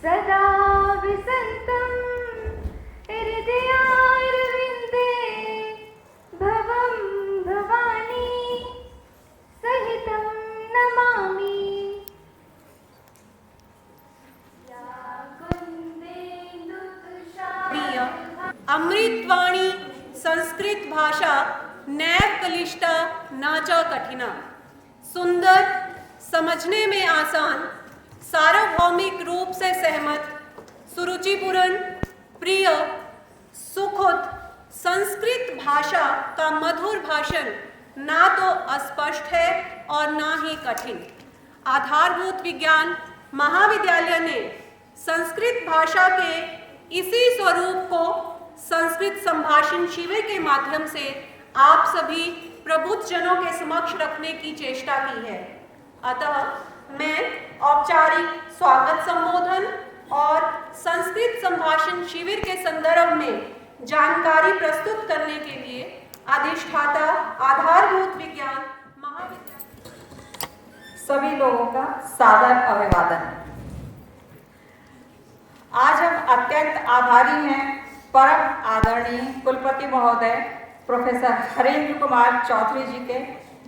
सदा विसन्तं हृदयारविन्दे भवं भवानी सहितं नमामि। अमृतवाणी संस्कृत भाषा नैव कलिष्टा न च कठिना। सुंदर, समझने में आसान, सार्वभौमिक रूप से सहमत, सुरुचिपूर्ण, प्रिय, सुखद संस्कृत भाषा का मधुर भाषण ना तो अस्पष्ट है और ना ही कठिन। आधारभूत विज्ञान महाविद्यालय ने संस्कृत भाषा के इसी स्वरूप को संस्कृत संभाषण शिविर के माध्यम से आप सभी प्रबुद्ध जनों के समक्ष रखने की चेष्टा की है। अतः मैं औपचारिक स्वागत संबोधन और संस्कृत संभाषण शिविर के संदर्भ में जानकारी प्रस्तुत करने के लिए अधिष्ठाता आधारभूत विज्ञान महाविद्यालय सभी लोगों का सादर अभिवादन। आज हम अत्यंत आभारी हैं परम आदरणीय कुलपति महोदय प्रोफेसर हरेंद्र कुमार चौधरी जी के,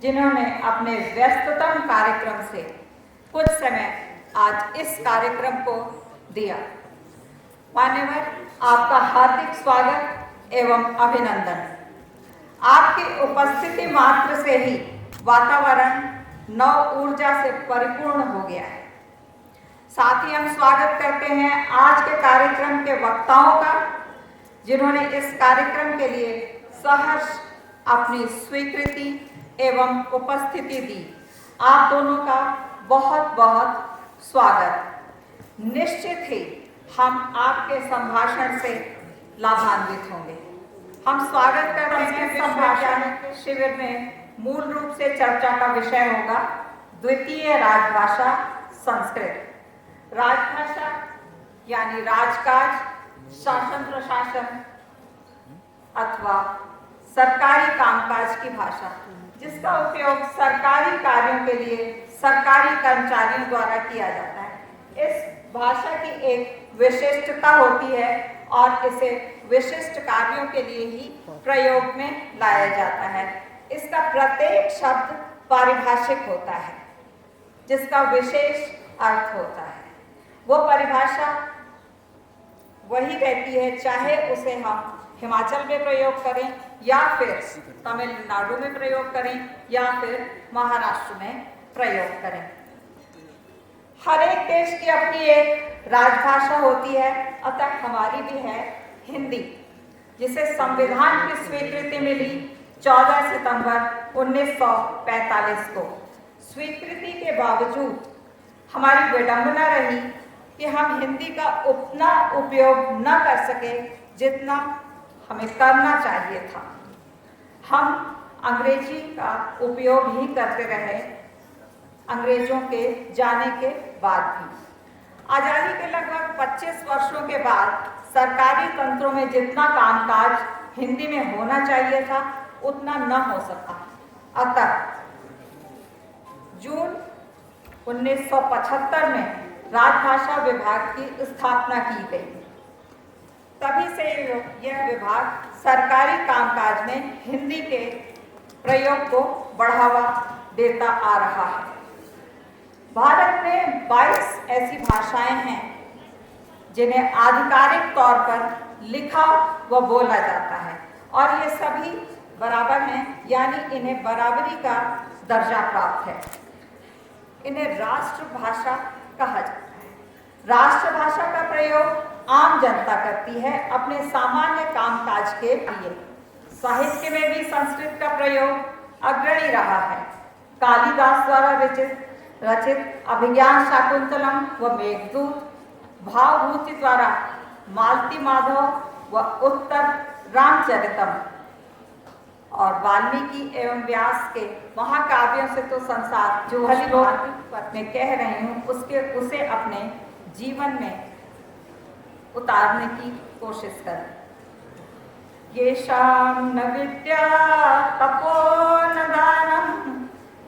जिन्होंने अपने व्यस्ततम कार्यक्रम से कुछ समय आज इस कार्यक्रम को दिया। मान्यवर, आपका हार्दिक स्वागत एवं अभिनंदन। आपकी उपस्थिति मात्र से ही वातावरण नव ऊर्जा से परिपूर्ण हो गया है। साथ ही हम स्वागत करते हैं आज के कार्यक्रम के वक्ताओं का, जिन्होंने इस कार्यक्रम के लिए सहर्ष अपनी स्वीकृति एवं उपस्थिति दी। आप दोनों का बहुत बहुत स्वागत। निश्चित ही हम आपके संभाषण से लाभान्वित होंगे। हम स्वागत कर रहे हैं संभाषण शिविर में मूल रूप से चर्चा का विषय होगा द्वितीय राजभाषा संस्कृत। राजभाषा यानी राजकाज, शासन प्रशासन अथवा सरकारी कामकाज की भाषा, जिसका उपयोग सरकारी कार्यों के लिए सरकारी कर्मचारियों द्वारा किया जाता है। इस भाषा की एक विशिष्टता होती है और इसे विशिष्ट कार्यों के लिए ही प्रयोग में लाया जाता है। इसका प्रत्येक शब्द पारिभाषिक होता है, जिसका विशेष अर्थ होता है। वो परिभाषा वही रहती है, चाहे उसे हम हिमाचल में प्रयोग करें या फिर तमिलनाडु में प्रयोग करें या फिर महाराष्ट्र में प्रयोग करें। हर एक देश की अपनी एक राजभाषा होती है, अतः हमारी भी है हिंदी, जिसे संविधान की स्वीकृति मिली 14 सितंबर 1945 को। स्वीकृति के बावजूद हमारी विडंबना रही कि हम हिंदी का उतना उपयोग न कर सके जितना हमें करना चाहिए था। हम अंग्रेजी का उपयोग ही करते रहे, अंग्रेजों के जाने के बाद भी। आज़ादी के लगभग 25 वर्षों के बाद सरकारी तंत्रों में जितना कामकाज हिंदी में होना चाहिए था उतना न हो सका। अतः जून 1975 में राजभाषा विभाग की स्थापना की गई। तभी से यह विभाग सरकारी कामकाज में हिंदी के प्रयोग को बढ़ावा देता आ रहा है। भारत में 22 ऐसी भाषाएं हैं जिन्हें आधिकारिक तौर पर लिखा व बोला जाता है और ये सभी बराबर हैं, यानी इन्हें बराबरी का दर्जा प्राप्त है। इन्हें राष्ट्रभाषा कहा जाता है। राष्ट्रभाषा का प्रयोग आम जनता करती है अपने सामान्य कामकाज के लिए। साहित्य में भी संस्कृत का प्रयोग अग्रणी रहा है। कालिदास द्वारा रचित अभिज्ञान शाकुंतलम व मेघदूत, भावभूति द्वारा मालती माधव व उत्तर रामचरितम और वाल्मीकि एवं व्यास के महाकाव्यों से तो संसार जो भली भांति मैं कह रही हूँ उसे अपने जीवन में उतारने की कोशिश करें। येषां न विद्या तपो न दानं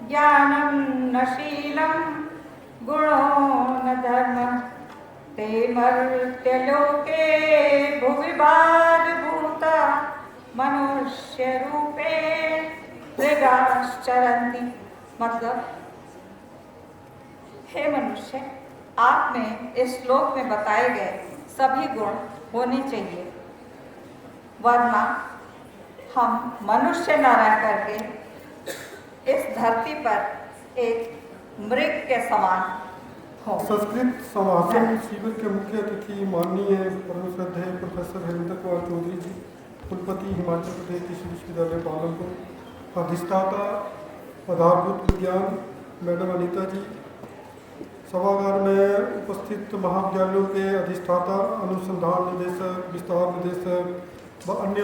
ज्ञानं न शीलं गुणो न धर्मं ते मर्त्यलोके भुविभाग भूता मनुष्य रूपे मृगाश्चरन्ति। मतलब, हे मनुष्य, आप में इस श्लोक में बताए गए सभी गुण होने चाहिए, वरना हम मनुष्य न रह करके इस धरती पर एक मृग के समान हो। संस्कृत समासन शिविर के मुख्य अतिथि माननीय परम श्रद्धेय प्रोफेसर हरिंदर कुमार चौधरी जी, कुलपति हिमाचल प्रदेश कृषि विश्वविद्यालय पालमपुर, अधिष्ठाता आधारभूत विज्ञान मैडम अनीता जी, सभागार में उपस्थित महाविद्यालयों के अधिष्ठाता, अनुसंधान निदेशक, विस्तार निदेशक व अन्य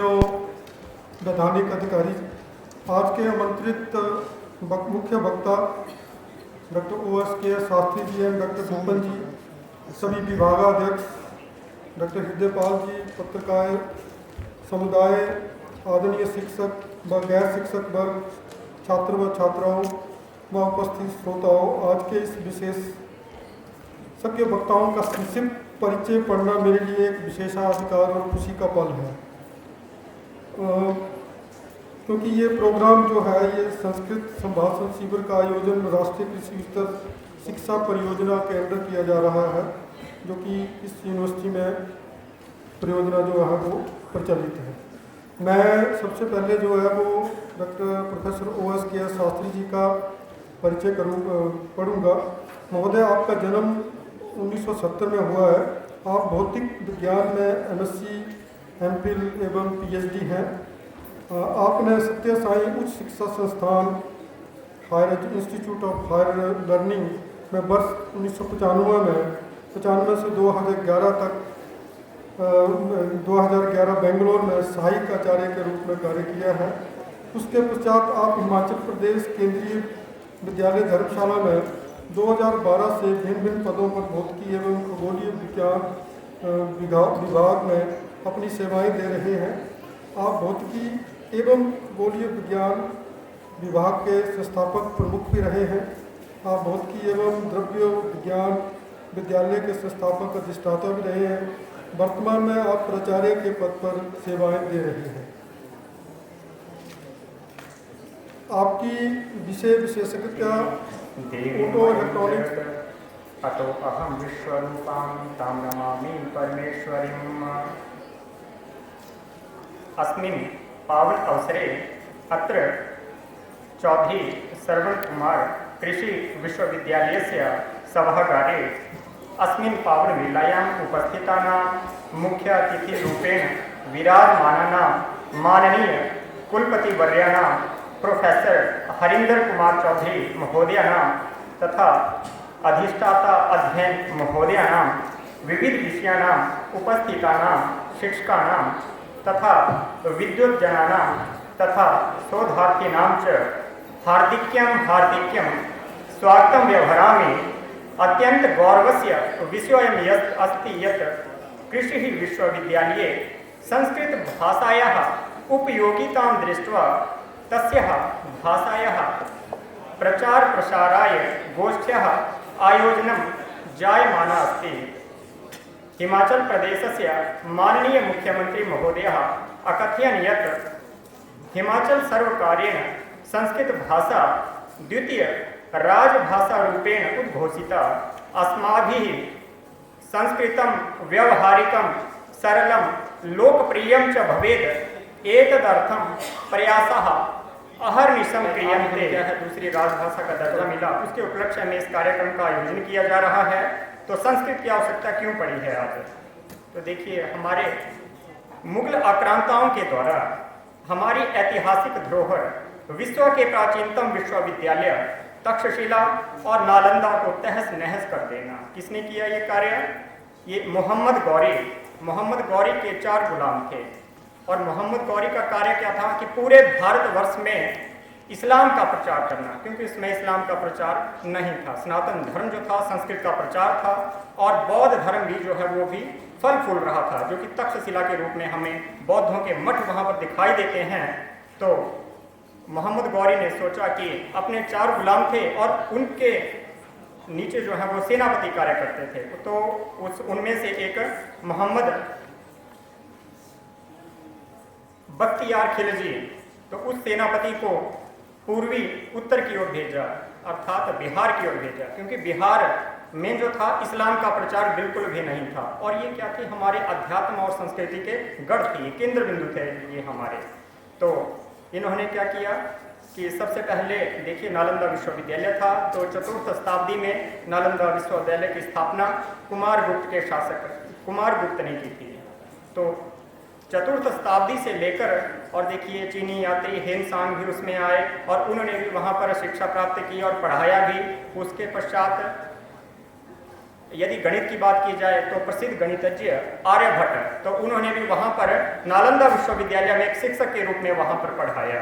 वैधानिक अधिकारी, आज के आमंत्रित मुख्य वक्ता डॉक्टर OSK शास्त्री जी एवं डॉक्टर सुमन जी, सभी विभागाध्यक्ष, डॉक्टर हृदयपाल जी, पत्रकार समुदाय, आदरणीय शिक्षक व गैर शिक्षक वर्ग, छात्र व छात्राओं व उपस्थित श्रोताओं, आज के इस विशेष सत्य वक्ताओं का संक्षिप्त परिचय पढ़ना मेरे लिए एक विशेषाधिकार और खुशी का पल है, क्योंकि ये प्रोग्राम जो है ये संस्कृत संभाषण शिविर का आयोजन राष्ट्रीय कृषि स्तर शिक्षा परियोजना के अंदर किया जा रहा है, जो कि इस यूनिवर्सिटी में परियोजना जो है वो प्रचलित है। मैं सबसे पहले जो है वो doctor professor OSK Shastri ji का परिचय पढ़ूंगा। महोदय, आपका जन्म 1970 में हुआ है। आप भौतिक विज्ञान में MSc, MPhil एवं PhD हैं। आपने सत्य साई उच्च शिक्षा संस्थान higher institute of higher learning में वर्ष 1995 में 95 से 2011 तक 2011 बेंगलोर में सहायक आचार्य के रूप में कार्य किया है। उसके पश्चात आप हिमाचल प्रदेश केंद्रीय विद्यालय धर्मशाला में 2012 से भिन्न भिन्न पदों पर भौतिकी एवं खगोलीय विज्ञान विभाग में अपनी सेवाएं दे रहे हैं। आप भौतिकी एवं खगोलीय विज्ञान विभाग के संस्थापक प्रमुख भी रहे हैं। आप भौतिकी एवं द्रव्य विज्ञान विद्यालय के संस्थापक अधिष्ठाता भी रहे हैं। वर्तमान में आप प्राचार्य के पद पर सेवाएं दे रहे हैं। आपकी विषय विशेषज्ञता ऑटो इलेक्ट्रॉनिक्स। अतो अहम विश्वरूपां तां नमामि परमेश्वरीम्। अस्मिन् पावन अवसरे अत्र चौधरी श्रवण कुमार कृषि विश्वविद्यालयस्य सभागारे अस्मिन् पावन वेलायाम् उपस्थितानां मुख्य अतिथिरूपेण विराजमानानां माननीय कुलपतिवर्याणां प्रोफेसर हरिंदर कुमार चौधरी महोदयानां तथा अधिष्ठाता अध्ययन महोदयानां विविध विषयाणाम् उपस्थितानां शिक्षकाणां तथा विद्वज्जनानां तथा शोधार्थीनां च हार्दिक्यं स्वागतं व्यवहरामि। अत्यंत गौरवस्य विषयोऽयं यत् अस्ति यत् कृषि विश्वविद्यालये संस्कृत भाषायाः उपयोगितां दृष्ट्वा तस्याः भाषायाः प्रचार प्रसाराय गोष्ठ्याः आयोजनं जायमाना अस्ति। हिमाचल प्रदेशस्य माननीय मुख्यमंत्री महोदयः अकथयन् यत् हिमाचल सर्वकारेण संस्कृत भाषा द्वितीय राजभाषा रूपेण उद्घोषिता। अस्माभिः संस्कृतं व्यवहारिकं सरलं लोकप्रियं च भवेत् एतदर्थं प्रयासः अहर्निशं क्रियन्ते। दूसरी राजभाषा का दर्जा मिला, उसके उपलक्ष्य में इस कार्यक्रम का आयोजन किया जा रहा है। तो संस्कृत की आवश्यकता क्यों पड़ी है आज? तो देखिए, हमारे मुगल आक्रांताओं के द्वारा हमारी ऐतिहासिक धरोहर विश्व के प्राचीनतम विश्वविद्यालय तक्षशिला और नालंदा को तहस नहस कर देना, किसने किया ये कार्य? ये मोहम्मद गौरी के 4 गुलाम थे। और मोहम्मद गौरी का कार्य क्या था कि पूरे भारतवर्ष में इस्लाम का प्रचार करना, क्योंकि इसमें इस्लाम का प्रचार नहीं था, सनातन धर्म जो था संस्कृत का प्रचार था। और बौद्ध धर्म भी जो है वो भी फल फूल रहा था, जो कि तक्षशिला के रूप में हमें बौद्धों के मठ वहाँ पर दिखाई देते हैं। तो मोहम्मद गौरी ने सोचा कि अपने 4 गुलाम थे और उनके नीचे जो है वो सेनापति कार्य करते थे। तो उनमें से एक मोहम्मद बख्तियार खिलजी, तो उस सेनापति को पूर्वी उत्तर की ओर भेजा, अर्थात बिहार की ओर भेजा, क्योंकि बिहार में जो था इस्लाम का प्रचार बिल्कुल भी नहीं था। और ये क्या थे, हमारे अध्यात्म और संस्कृति के गढ़ थे, केंद्र बिंदु थे ये हमारे। तो इन्होंने क्या किया कि सबसे पहले देखिए नालंदा विश्वविद्यालय था, तो चतुर्थ शताब्दी में नालंदा विश्वविद्यालय की स्थापना कुमारगुप्त के शासक कुमारगुप्त ने की थी। तो चतुर्थ शताब्दी से लेकर, और देखिए चीनी यात्री हेनसांग भी उसमें आए और उन्होंने भी वहाँ पर शिक्षा प्राप्त की और पढ़ाया भी। उसके पश्चात यदि गणित की बात की जाए तो प्रसिद्ध गणितज्ञ आर्यभट्ट, तो उन्होंने भी वहाँ पर नालंदा विश्वविद्यालय में एक शिक्षक के रूप में वहाँ पर पढ़ाया।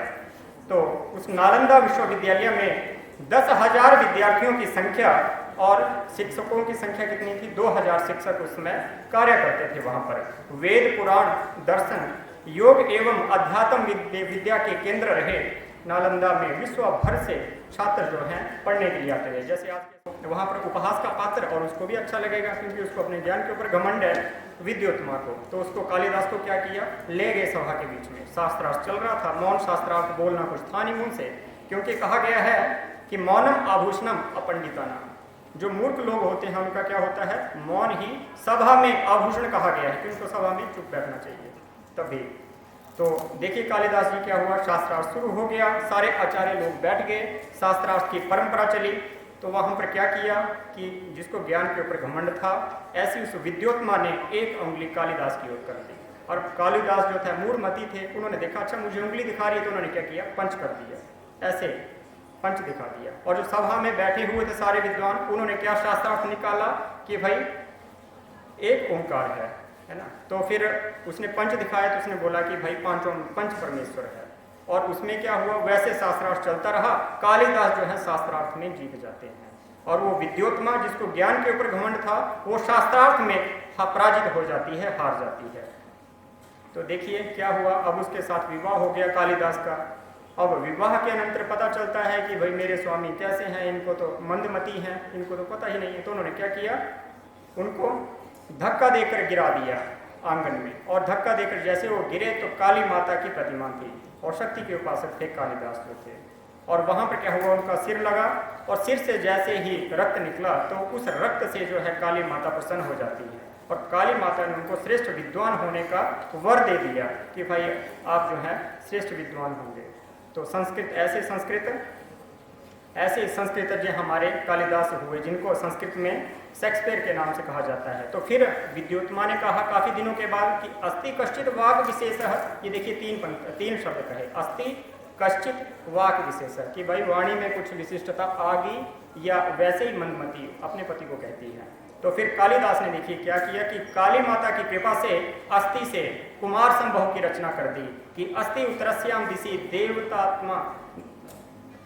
तो उस नालंदा विश्वविद्यालय में 10,000 विद्यार्थियों की संख्या और शिक्षकों की संख्या कितनी थी, 2,000 शिक्षक उसमें कार्य करते थे। वहाँ पर वेद पुराण दर्शन योग एवं अध्यात्म विद्या के केंद्र रहे। नालंदा में विश्व भर से छात्र जो हैं पढ़ने के लिए आते हैं। जैसे आज वहाँ पर उपहास का पात्र, और उसको भी अच्छा लगेगा क्योंकि उसको अपने ज्ञान के ऊपर घमंड है, विद्योत्मा को, तो उसको कालिदास को क्या किया, ले गए सभा के बीच में। शास्त्रार्थ चल रहा था, मौन शास्त्रार्थ बोलना कुछ था नहीं मुंह से, क्योंकि कहा गया है कि मौनम आभूषणम अपंडितानाम, जो मूर्ख लोग होते हैं उनका क्या होता है, मौन ही सभा में आभूषण कहा गया है कि उनको सभा में चुप बैठना चाहिए। तभी तो देखिए कालिदास जी क्या हुआ, शास्त्रार्थ शुरू हो गया, सारे आचार्य लोग बैठ गए, शास्त्रार्थ की परंपरा चली। तो वहाँ पर क्या किया कि जिसको ज्ञान के ऊपर घमंड था, ऐसी उस विद्योत्मा ने एक उंगली कालिदास की ओर कर दी। और कालिदास जो थे मूढ़मती थे, उन्होंने देखा अच्छा मुझे उंगली दिखा रही है, तो उन्होंने क्या किया, पंच कर दिया, ऐसे पंच दिखा दिया। और जो सभा में बैठे हुए थे सारे विद्वान, उन्होंने क्या शास्त्रार्थ निकाला कि भाई एक ओंकार है ना। तो फिर उसने पंच दिखाया, तो उसने बोला कि भाई पांचों पंच परमेश्वर है। और उसमें क्या हुआ, वैसे शास्त्रार्थ चलता रहा। कालिदास जो है शास्त्रार्थ में जीत जाते हैं, और वो विद्योत्मा जिसको ज्ञान के ऊपर घमंड था, वो शास्त्रार्थ में पराजित हो जाती है, हार जाती है। तो देखिए क्या हुआ, अब उसके साथ विवाह हो गया कालिदास का। अब विवाह के अनंतर पता चलता है कि भाई मेरे स्वामी कैसे हैं, इनको तो मंदमती हैं, इनको तो पता ही नहीं है। तो उन्होंने क्या किया, उनको धक्का देकर गिरा दिया आंगन में, और धक्का देकर जैसे वो गिरे तो काली माता की प्रतिमा थी और शक्ति के उपासक थे कालिदास जो थे। और वहाँ पर क्या हुआ, उनका सिर लगा, और सिर से जैसे ही रक्त निकला तो उस रक्त से जो है काली माता प्रसन्न हो जाती है, और काली माता ने उनको श्रेष्ठ विद्वान होने का वर दे दिया कि भाई आप जो है श्रेष्ठ विद्वान होंगे। तो संस्कृत ऐसे संस्कृतज्ञ हमारे कालिदास हुए, जिनको संस्कृत में शेक्सपियर के नाम से कहा जाता है। तो फिर विद्योत्मा ने कहा काफी दिनों के बाद कि अस्ति कश्चित वाक विशेषः, ये देखिए तीन शब्द कहे, अस्ति कश्चित वाक विशेषः, कि भाई वाणी में कुछ विशिष्टता आ गई या वैसे ही मंदमती अपने पति को कहती है। तो फिर कालिदास ने देखिए क्या किया कि काली माता की कृपा से अस्थि से कुमार संभव की रचना कर दी कि अस्ति उत्तरस्याम दिशि देवतात्मा,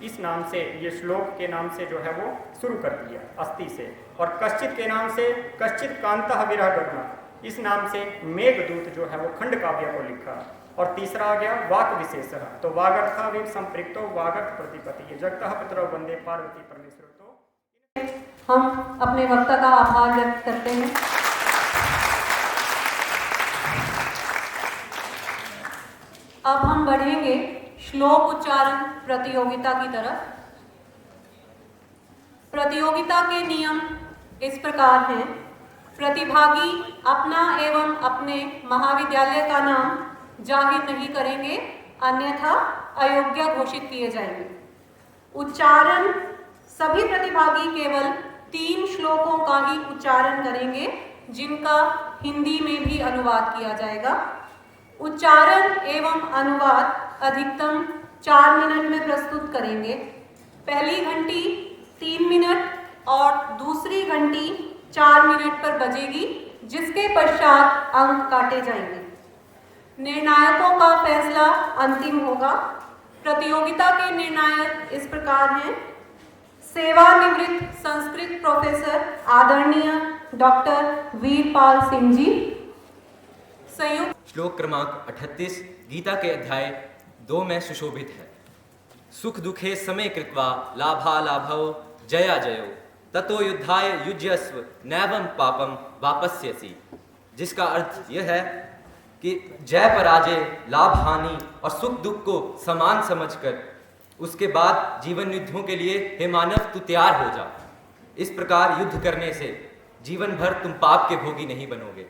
इस नाम से, ये श्लोक के नाम से जो है वो शुरू कर दिया अस्थि से। और कश्चित के नाम से कश्चित कांतः विरह गगना, इस नाम से मेघदूत जो है वो खंड काव्य को लिखा। और तीसरा आ गया वाक विशेषः, तो वागर्थाविव संपृक्तो वागर्थ प्रतिपति जगतः पितरौ वंदे पार्वती परमेश्वर। तो हम अपने वक्ता का आभार व्यक्त करते हैं। अब हम बढ़ेंगे श्लोक उच्चारण प्रतियोगिता की तरफ। प्रतियोगिता के नियम इस प्रकार हैं। प्रतिभागी अपना एवं अपने महाविद्यालय का नाम जाहिर नहीं करेंगे, अन्यथा अयोग्य घोषित किए जाएंगे। उच्चारण सभी प्रतिभागी केवल 3 श्लोकों का ही उच्चारण करेंगे, जिनका हिंदी में भी अनुवाद किया जाएगा। उच्चारण एवं अनुवाद अधिकतम 4 मिनट में प्रस्तुत करेंगे। पहली घंटी 3 मिनट और दूसरी घंटी 4 मिनट पर बजेगी, जिसके पश्चात अंक काटे जाएंगे। निर्णायकों का फैसला अंतिम होगा। प्रतियोगिता के निर्णायक इस प्रकार हैं। सेवानिवृत्त संस्कृत प्रोफेसर आदरणीय डॉक्टर वीरपाल सिंह जी। संयुक्त श्लोक क्रमांक 38 गीता के अध्याय 2 में सुशोभित है। सुख दुखे समे कृत्वा लाभा लाभौ जया जयो ततो युद्धाय युज्यस्व नैवं पापम वापस्यसि, जिसका अर्थ यह है कि जय पराजय, लाभ हानि और सुख दुख को समान समझकर उसके बाद जीवन युद्धों के लिए हे मानव तू तैयार हो जा। इस प्रकार युद्ध करने से जीवन भर तुम पाप के भोगी नहीं बनोगे।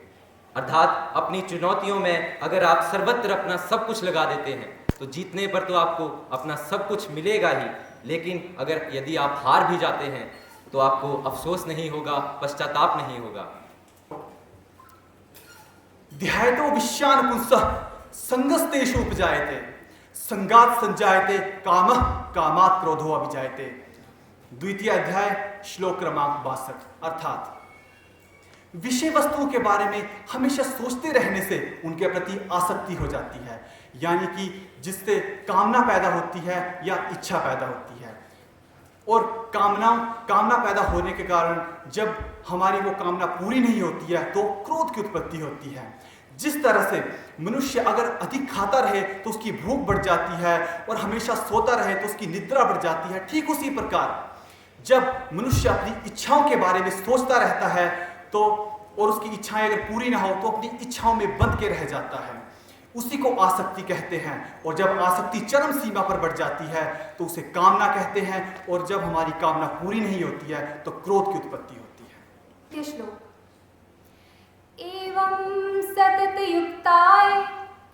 अर्थात अपनी चुनौतियों में अगर आप सर्वत्र अपना सब कुछ लगा देते हैं तो जीतने पर तो आपको अपना सब कुछ मिलेगा ही, लेकिन अगर यदि आप हार भी जाते हैं तो आपको अफसोस नहीं होगा, पश्चाताप नहीं होगा। ध्यायतो विश्यानुपुंसः संगस्तेषु उपजायते, संगात् संजायते कामः, कामात् क्रोधो अभिजायते। द्वितीय अध्याय श्लोक क्रमांक 62। अर्थात विषय वस्तुओं के बारे में हमेशा सोचते रहने से उनके प्रति आसक्ति हो जाती है, यानी कि जिससे कामना पैदा होती है या इच्छा पैदा होती है। और कामना पैदा होने के कारण जब हमारी वो कामना पूरी नहीं होती है तो क्रोध की उत्पत्ति होती है। जिस तरह से मनुष्य अगर अधिक खाता रहे तो उसकी भूख बढ़ जाती है और हमेशा सोता रहे तो उसकी निद्रा बढ़ जाती है, ठीक उसी प्रकार जब मनुष्य अपनी इच्छाओं के बारे में सोचता रहता है तो और उसकी इच्छाएं अगर पूरी ना हो तो अपनी इच्छाओं में बंध के रह जाता है। उसी को आसक्ति कहते हैं। और जब आसक्ति चरम सीमा पर बढ़ जाती है तो उसे कामना कहते हैं। और जब हमारी कामना पूरी नहीं होती है तो क्रोध की उत्पत्ति होती है। ये श्लोक एवं सतत युक्ताय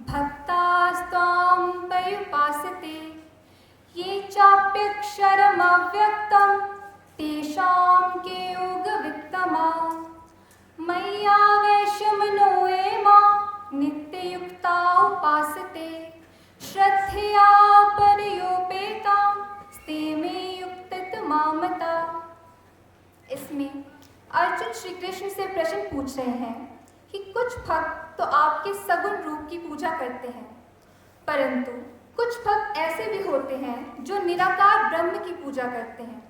भक्तास्त्वां पर्युपासते, ये चाप्यक्षरम् अव्यक्तं तेषां के योगवित्तमा, मय्यावेश्य मनो ये मां नित्ययुक्ता उपासते, श्रद्धया पर्योपेतां स्ते मे युक्ततमामता। इसमें अर्जुन श्री कृष्ण से प्रश्न पूछ रहे हैं कि कुछ भक्त तो आपके सगुण रूप की पूजा करते हैं, परंतु कुछ भक्त ऐसे भी होते हैं जो निराकार ब्रह्म की पूजा करते हैं।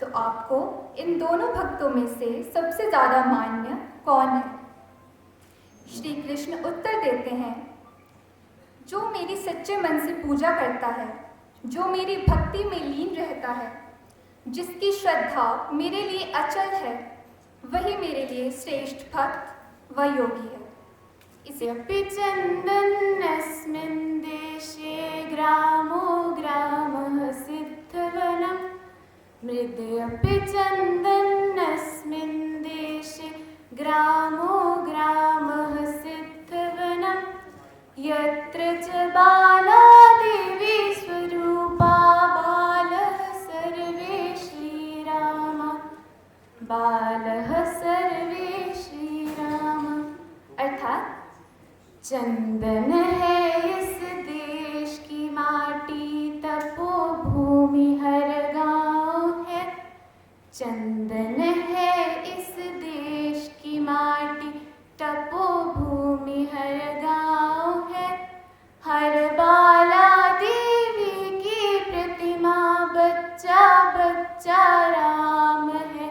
तो आपको इन दोनों भक्तों में से सबसे ज्यादा मान्य कौन है? श्री कृष्ण उत्तर देते हैं, जो मेरी सच्चे मन से पूजा करता है, जो मेरी भक्ति में लीन रहता है, जिसकी श्रद्धा मेरे लिए अचल है, वही मेरे लिए श्रेष्ठ भक्त व योगी है। इत्यपि चन्दन्नस्मिन् देशे ग्रामो ग्रामः सिद्धवनं, मृदयपि चन्दन्नस्मिन् देशे ग्रामो ग्रामः सिद्धवनं, यत्र च बाला देवी स्वरूपा बालः सर्वे श्रीराम, बालः सर्वे श्रीराम। अर्थात चंदन है इस देश की माटी, तपोभूमि हर गांव है। चंदन है इस देश की माटी, तपोभूमि हर गांव है। हर बाला देवी की प्रतिमा, बच्चा बच्चा राम है,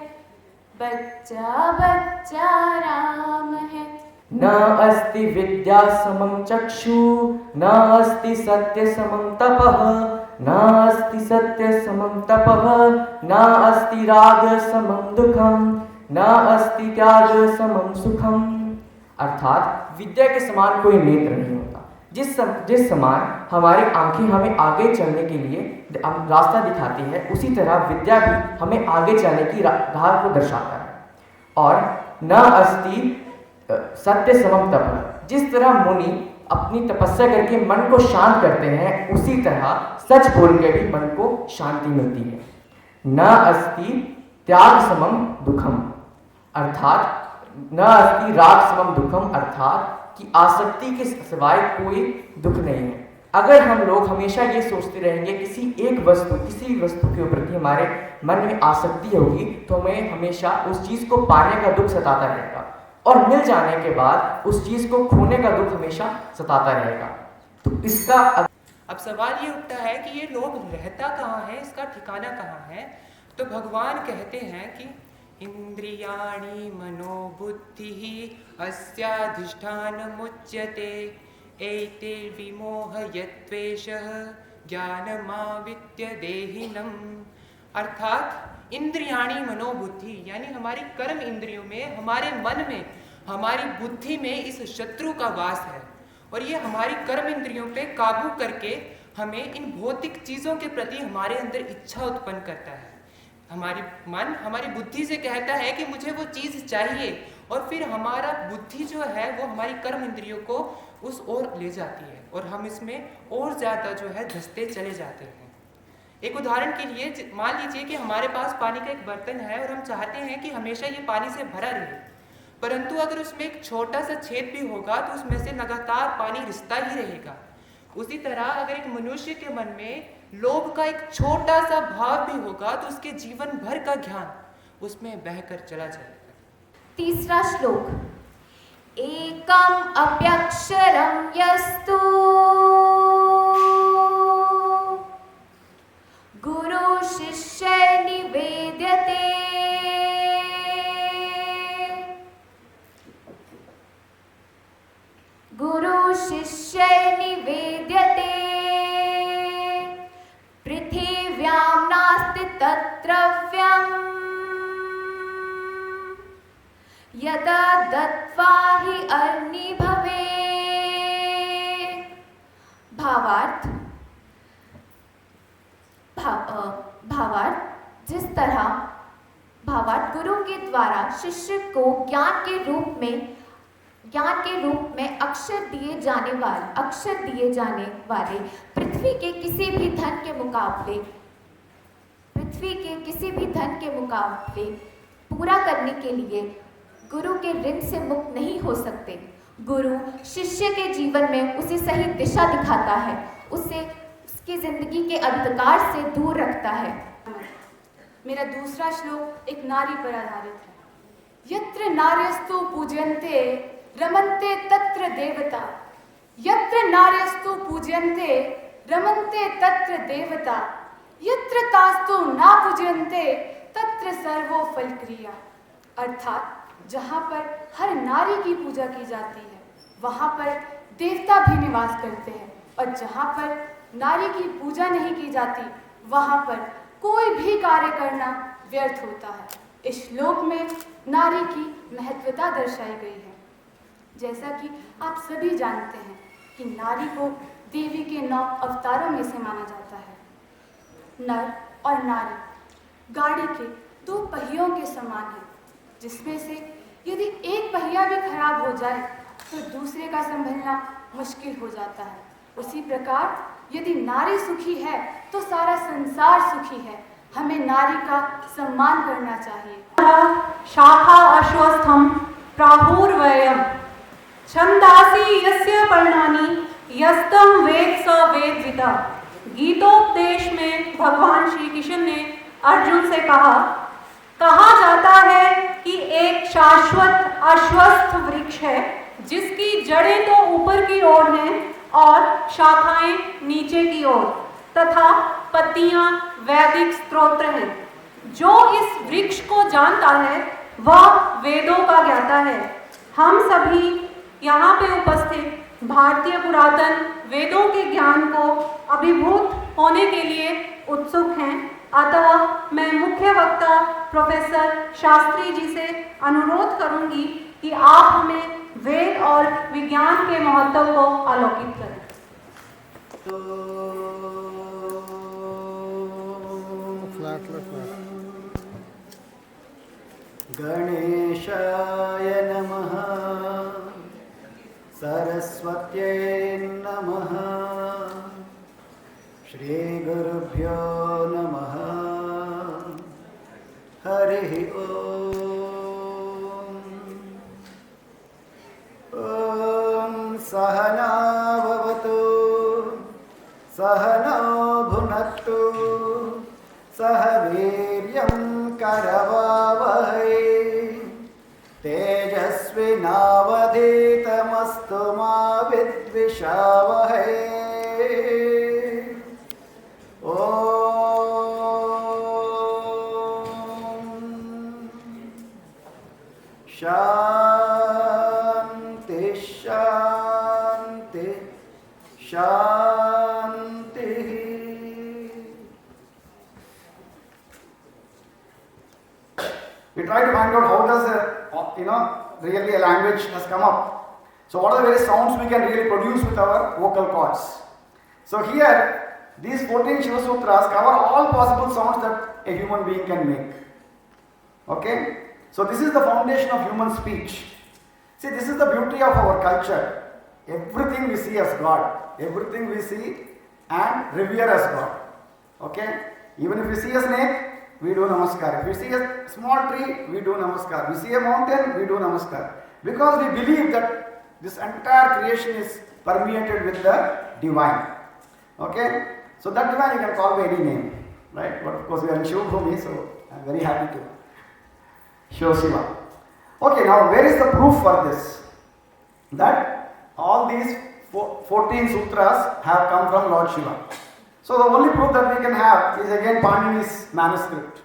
बच्चा बच्चा राम है। न अस्ति विद्या समं चक्षु, न अस्ति सत्य समं तपः, न अस्ति सत्य समं तपः, न अस्ति राग समं दुखम, न अस्ति त्याग समं सुखम। अर्थात विद्या के समान कोई नेत्र नहीं होता। जिस समान हमारी आंखें हमें आगे चलने के लिए रास्ता दिखाती है, उसी तरह विद्या भी हमें आगे चलने की राह को दर्शाता है। और न अस्ति सत्य समम तप, जिस तरह मुनि अपनी तपस्या करके मन को शांत करते हैं, उसी तरह सच बोल के भी मन को शांति मिलती है। न अस्ति त्याग समम दुखम, अर्थात न अस्ति राग समम दुखम, अर्थात कि आसक्ति के सिवाय कोई दुख नहीं है। अगर हम लोग हमेशा ये सोचते रहेंगे किसी भी वस्तु के प्रति हमारे मन में आसक्ति होगी तो हमें हमेशा उस चीज को पाने का दुख सताता रहेगा, और मिल जाने के बाद उस चीज को खोने का दुख हमेशा सताता रहेगा। तो इसका अब सवाल ये उठता है कि ये लोग रहता कहाँ है, इसका ठिकाना कहाँ है। तो भगवान कहते हैं कि इंद्रियाणि मनोबुद्धिः अस्याधिष्ठानमुच्यते, एतैर्विमोहयत्वेषः ज्ञानमावित्य देहिनम्। अर्थात इंद्रियाणी मनोबुद्धि, यानी हमारी कर्म इंद्रियों में, हमारे मन में, हमारी बुद्धि में इस शत्रु का वास है और ये हमारी कर्म इंद्रियों पे काबू करके हमें इन भौतिक चीज़ों के प्रति हमारे अंदर इच्छा उत्पन्न करता है। हमारी मन हमारी बुद्धि से कहता है कि मुझे वो चीज़ चाहिए और फिर हमारा बुद्धि जो है वो हमारी कर्म इंद्रियों को उस ओर ले जाती है और हम इसमें और ज़्यादा जो है धंसते चले जाते हैं। एक उदाहरण के लिए मान लीजिए कि हमारे पास पानी का एक बर्तन है और हम चाहते हैं कि हमेशा ये पानी से भरा रहे, परंतु अगर उसमें एक छोटा सा छेद भी होगा तो उसमें से लगातार पानी रिसता ही रहेगा। उसी तरह अगर एक मनुष्य के मन में लोभ का एक छोटा सा भाव भी होगा तो उसके जीवन भर का ज्ञान उसमें बहकर चला जाएगा। तीसरा श्लोक। एकम अप्यक्षरम यस्तु गुरु शिष्य निवेद्यते गुरु शिष्य निवेद्यते पृथिव्यां नास्ति तत्रव्यम् यदा दत्वा हि अर्णि भवे। भावार्थ गुरु के द्वारा शिष्य को ज्ञान के रूप में अक्षर दिए जाने वाले पृथ्वी के किसी भी धन के मुकाबले पूरा करने के लिए गुरु के ऋण से मुक्त नहीं हो सकते। गुरु शिष्य के जीवन में उसे सही दिशा दिखाता है, उसे उसकी जिंदगी के अंधकार से दूर रखता है। मेरा दूसरा श्लोक एक नारी पर आधारित है। यत्र नार्यस्तु पूज्यन्ते रमन्ते तत्र देवता, यत्र नार्यस्तु पूज्यन्ते रमन्ते तत्र देवता, यत्र तास्तु ना पूज्यन्ते तत्र सर्वो फल क्रिया। अर्थात जहाँ पर हर नारी की पूजा की जाती है वहाँ पर देवता भी निवास करते हैं और जहाँ पर नारी की पूजा नहीं की जाती वहाँ पर कोई भी कार्य करना व्यर्थ होता है। इस श्लोक में नारी की महत्वता दर्शाई गई है। जैसा कि आप सभी जानते हैं कि नारी को देवी के 9 अवतारों में से माना जाता है। नर और नारी गाड़ी के 2 पहियों के समान है, जिसमें से यदि एक पहिया भी खराब हो जाए तो दूसरे का संभलना मुश्किल हो जाता है। उसी प्रकार यदि नारी सुखी है तो सारा संसार सुखी है। हमें नारी का सम्मान करना चाहिए। शाखा अश्वस्थम प्राहुर्वयम् छंदासी यस्य पर्णानि यस्तम वेद स वेदविता। गीतोपदेश में भगवान श्री कृष्ण ने अर्जुन से कहा जाता है कि एक शाश्वत अश्वस्थ वृक्ष है जिसकी जड़ें तो ऊपर की ओर हैं और शाखाएं नीचे की ओर तथा पत्तियां वैदिक स्तोत्र हैं। जो इस वृक्ष को जानता है वह वेदों का ज्ञाता है। हम सभी यहाँ पे उपस्थित भारतीय पुरातन वेदों के ज्ञान को अभिभूत होने के लिए उत्सुक हैं। अतः मैं मुख्य वक्ता प्रोफेसर शास्त्री जी से अनुरोध करूंगी कि आप हमें वेद और विज्ञान के महत्व को आलोकित करें। गणेशाय नमः, सरस्वत्यै नमः, श्री गुरुभ्यो नमः। हरिः ॐ सहना भवतु, सहनौ भुनक्तु, सह वीर्यं करवावहै, तेजस्विनावधीतमस्तु मा विद्विषावहै। शांति शांति शांति। try to find out how does really a language has come up. So what are the various sounds we can really produce with our vocal cords? So here, these 14 Shiva Sutras cover all possible sounds that a human being can make. Okay? So this is the foundation of human speech. See, this is the beauty of our culture. Everything we see as God. Everything we see and revere as God. Okay? Even if we see a snake, we do namaskar. If we see a small tree, we do namaskar. We see a mountain, we do namaskar. Because we believe that this entire creation is permeated with the divine. Okay? So that divine you can call by any name. Right? But of course we are in Shiva Bhumi, so I am very happy to show Shiva. Okay, now where is the proof for this? That all these 14 sutras have come from Lord Shiva. So the only proof that we can have is again Panini's manuscript.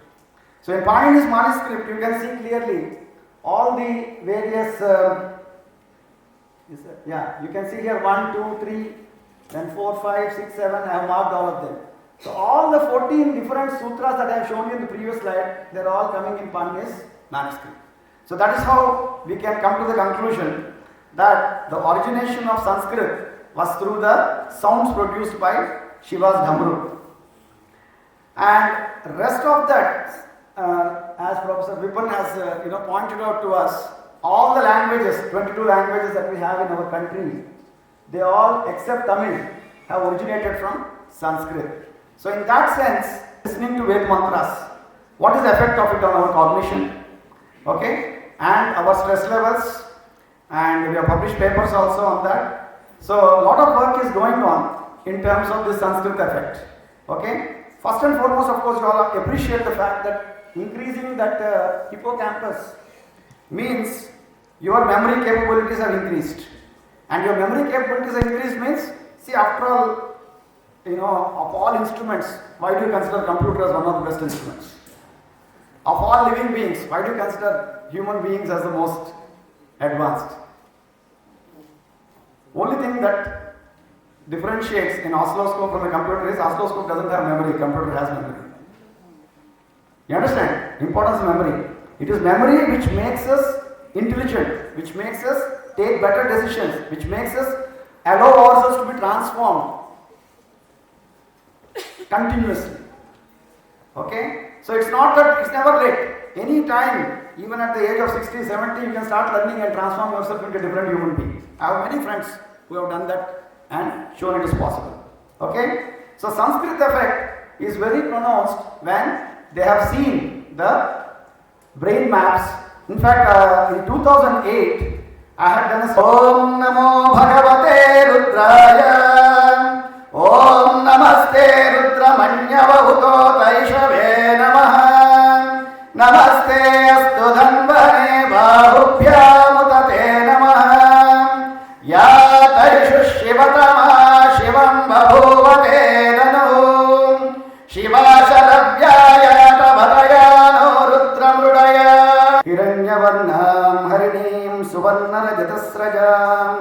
So in Panini's manuscript you can see clearly all the various you can see here 1, 2, 3, then 4, 5, 6, 7, I have marked all of them. So all the 14 different sutras that I have shown you in the previous slide, they are all coming in Panini's manuscript. So that is how we can come to the conclusion that the origination of Sanskrit was through the sounds produced by Shiva's Dhamru. And rest of that, as Professor Vipin has pointed out to us, all the languages, 22 languages that we have in our country, they all except Tamil have originated from Sanskrit. So in that sense, listening to Ved mantras, what is the effect of it on our cognition? Okay, and our stress levels, and we have published papers also on that. So a lot of work is going on in terms of the Sanskrit effect. Okay, first and foremost, of course, you all appreciate the fact that increasing that hippocampus means your memory capabilities have increased. And your memory capabilities have increased means, see, after all, of all instruments, why do you consider computer as one of the best instruments? Of all living beings, why do you consider human beings as the most advanced? Only thing that differentiates in oscilloscope from a computer is oscilloscope doesn't have memory, computer has memory. You understand? Importance of memory. It is memory which makes us intelligent, which makes us take better decisions, which makes us allow ourselves to be transformed continuously. Okay? So it's not that it's never late. Any time, even at the age of 60, 70, you can start learning and transform yourself into a different human being. I have many friends who have done that and shown it is possible. Okay? So Sanskrit effect is very pronounced when they have seen the brain maps. In fact, in 2008, I had done a Om Namo Bhagavate Rudraya Om Namaste Rudramanyavahuto Taishave Namaha Namaste Astu Dhanvane Bahubhyamutate Namaha Ya Taishu Shivatama Shivam Babhuvate Danu Shiva Sharavhyaya Tabhatayano Rudramrudaya Hiranyavarnam Harinim Suvarnarajatasrajam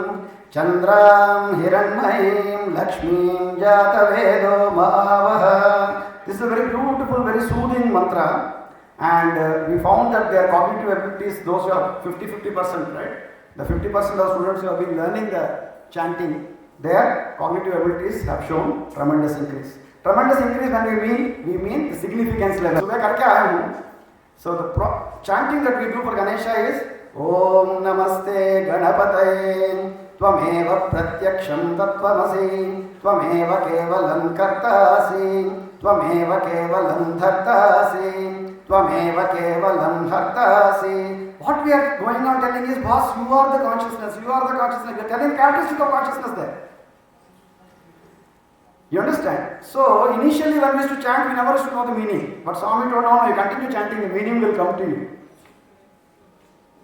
Chandram Hiranmayim Lakshmim Jatavedo Mahavaha. This is a very beautiful, very soothing mantra, and we found that their cognitive abilities, those who are 50%, right? The 50% of students who have been learning the chanting, their cognitive abilities have shown tremendous increase. Tremendous increase when we mean the significance level. So the chanting that we do for Ganesha is Om Namaste Ganapataye Tvameva Pratyaksham Tattvamasi Tvameva Kevalam Kartasi Tvameva Kevalam Dhartasi Tvameva Kevalam Hartasi. What we are going on telling is, boss, you are the consciousness, you are the consciousness. We are telling characteristic of consciousness there. You understand? So initially when we used to chant, we never used to know the meaning. But Swami told, no, you continue chanting, the meaning will come to you.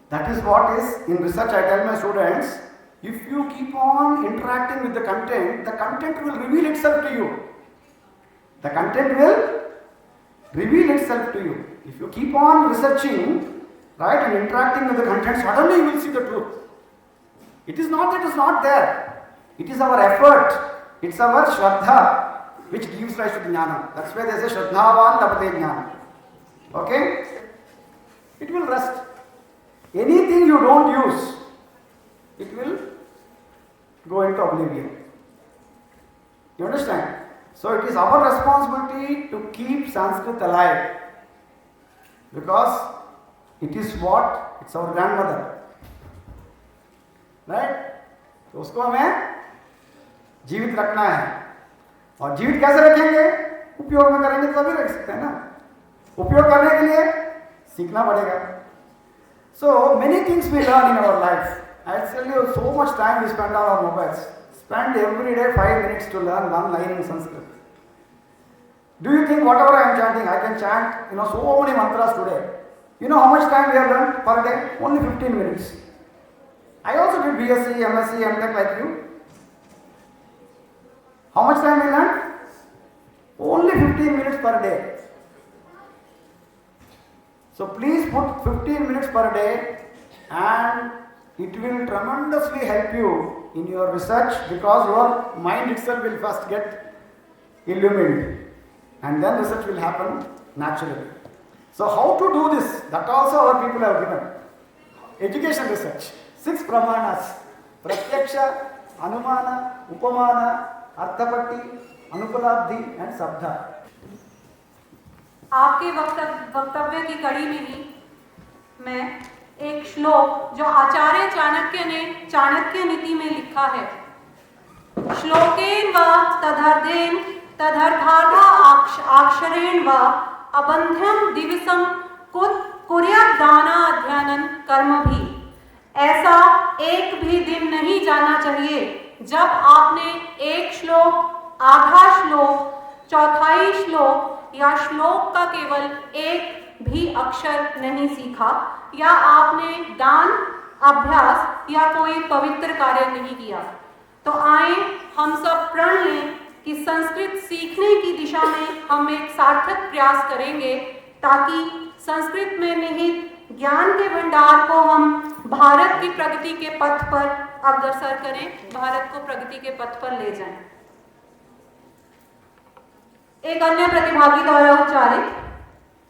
That is what is, in research I tell my students, if you keep on interacting with the content will reveal itself to you. The content will reveal itself to you. If you keep on researching, right, and interacting with the content, suddenly you will see the truth. It is not that it is not there. It is our effort. It's our Shraddha which gives rise to the Jnana. That's why they say Shraddhavan Labate Jnana. Okay? it will rust. Anything you don't use, it will go into oblivion. You understand? So it is our responsibility to keep Sanskrit alive, because it is what? It's our grandmother. Right? तो उसको हमें जीवित रखना है। और जीवित कैसे रखेंगे? उपयोग में करेंगे तभी रख सकते हैं ना। उपयोग करने के लिए सीखना पड़ेगा। So many things we learn in our life. I tell you, so much time we spend on our mobiles. Spend every day 5 minutes to learn one line in Sanskrit. Do you think whatever I am chanting, I can chant, so many mantras today? You know how much time we have learned per day? Only 15 minutes. I also did BSc, MSc, MTech like you. How much time we learned? Only 15 minutes per day. So please put 15 minutes per day, and it will tremendously help you in your research, because your mind itself will first get illumined, and then research will happen naturally. So how to do this? That also our people have given. Education research. 6 pramanas: pratyaksha, anumana, upamana, arthapatti, anupalabdhi and shabda. आपके वक्तव्य की कड़ी में ही मैं एक श्लोक जो आचार्य चाणक्य ने चाणक्य नीति में लिखा है, श्लोकेन व तदर्थेन तदर्थार्था अक्षरेण व अबंध्यम दिवसम कुर्यात् दाना अध्ययनं कर्म भी। ऐसा एक भी दिन नहीं जाना चाहिए जब आपने एक श्लोक, आधा श्लोक, चौथाई श्लोक या श्लोक का केवल एक भी अक्षर नहीं सीखा, या आपने दान, अभ्यास या कोई पवित्र कार्य नहीं किया। तो आए हम सब प्रण लें कि संस्कृत सीखने की दिशा में हम एक सार्थक प्रयास करेंगे, ताकि संस्कृत में निहित ज्ञान के भंडार को हम भारत की प्रगति के पथ पर अग्रसर करें, भारत को प्रगति के पथ पर ले जाएं। एक अन्य प्रतिभागी द्वारा उच्चारित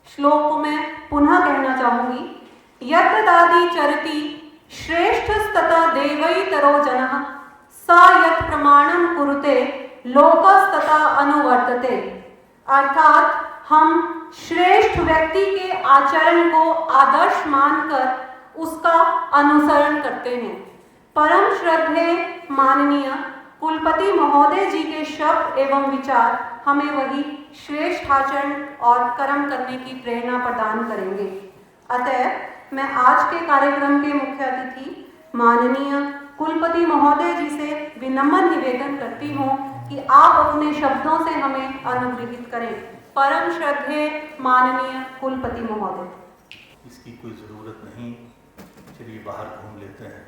श्लोक को मैं पुनः कहना चाहूंगी। यत् दादी चरति श्रेष्ठस्तथा देवैतरो जनः स यत् प्रमाणं कुरुते लोकस्तथा अनुवर्तते। अर्थात हम श्रेष्ठ व्यक्ति के आचरण को आदर्श मानकर उसका अनुसरण करते हैं। परम श्रद्धेय माननीय कुलपति महोदय जी के शब्द एवं विचार हमें वही श्रेष्ठ आचरण और कर्म करने की प्रेरणा प्रदान करेंगे। अतः मैं आज के कार्यक्रम के मुख्य अतिथि माननीय कुलपति महोदय जी से विनम्र निवेदन करती हूँ कि आप अपने शब्दों से हमें अनुग्रहित करें। परम श्रद्धेय माननीय कुलपति महोदय। इसकी कोई ज़रूरत नहीं, चलिए बाहर घूम लेते हैं।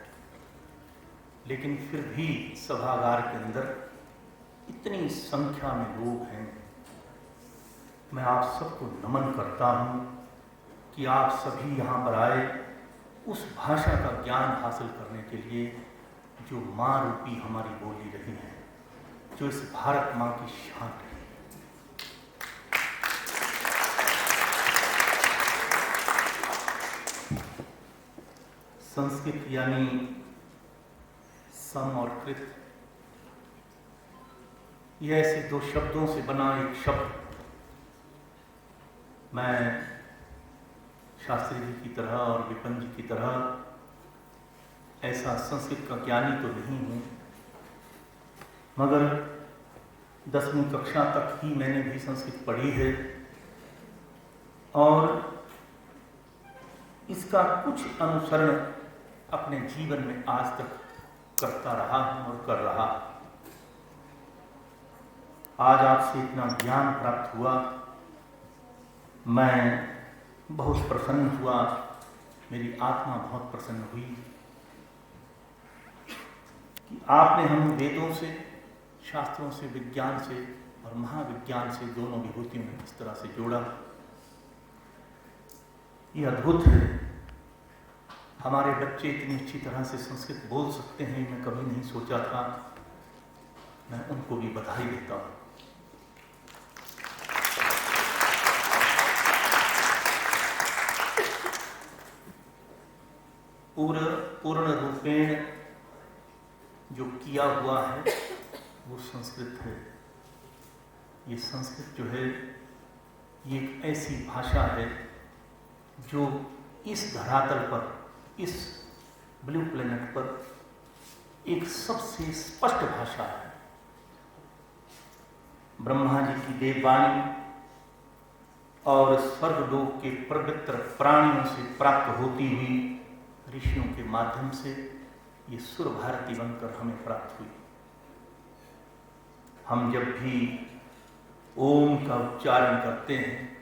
लेकिन फिर भी सभागार के अंदर इतनी संख्या में लोग हैं, मैं आप सबको नमन करता हूँ कि आप सभी यहाँ पर आए उस भाषा का ज्ञान हासिल करने के लिए जो माँ रूपी हमारी बोली रही है, जो इस भारत माँ की शान है। संस्कृत यानी सम और कृत, यह ऐसे दो शब्दों से बना एक शब्द। मैं शास्त्री जी की तरह और विपिन जी की तरह ऐसा संस्कृत का ज्ञानी तो नहीं हूँ, मगर 10वीं कक्षा तक ही मैंने भी संस्कृत पढ़ी है और इसका कुछ अनुसरण अपने जीवन में आज तक करता रहा हूँ और कर रहा। आज आपसे इतना ज्ञान प्राप्त हुआ, मैं बहुत प्रसन्न हुआ, मेरी आत्मा बहुत प्रसन्न हुई कि आपने हम वेदों से, शास्त्रों से, विज्ञान से और महाविज्ञान से दोनों विभूतियों में इस तरह से जोड़ा। ये अद्भुत है। हमारे बच्चे इतनी अच्छी तरह से संस्कृत बोल सकते हैं, मैं कभी नहीं सोचा था। मैं उनको भी बधाई देता हूँ। पूर्ण रूपेण जो किया हुआ है वो संस्कृत है। ये संस्कृत जो है ये एक ऐसी भाषा है जो इस धरातल पर, इस ब्लू प्लेनेट पर एक सबसे स्पष्ट भाषा है। ब्रह्मा जी की देववाणी और स्वर्गलोक के पवित्र प्राणियों से प्राप्त होती हुई ऋषियों के माध्यम से ये सुर भारती बनकर हमें प्राप्त हुई। हम जब भी ओम का उच्चारण करते हैं,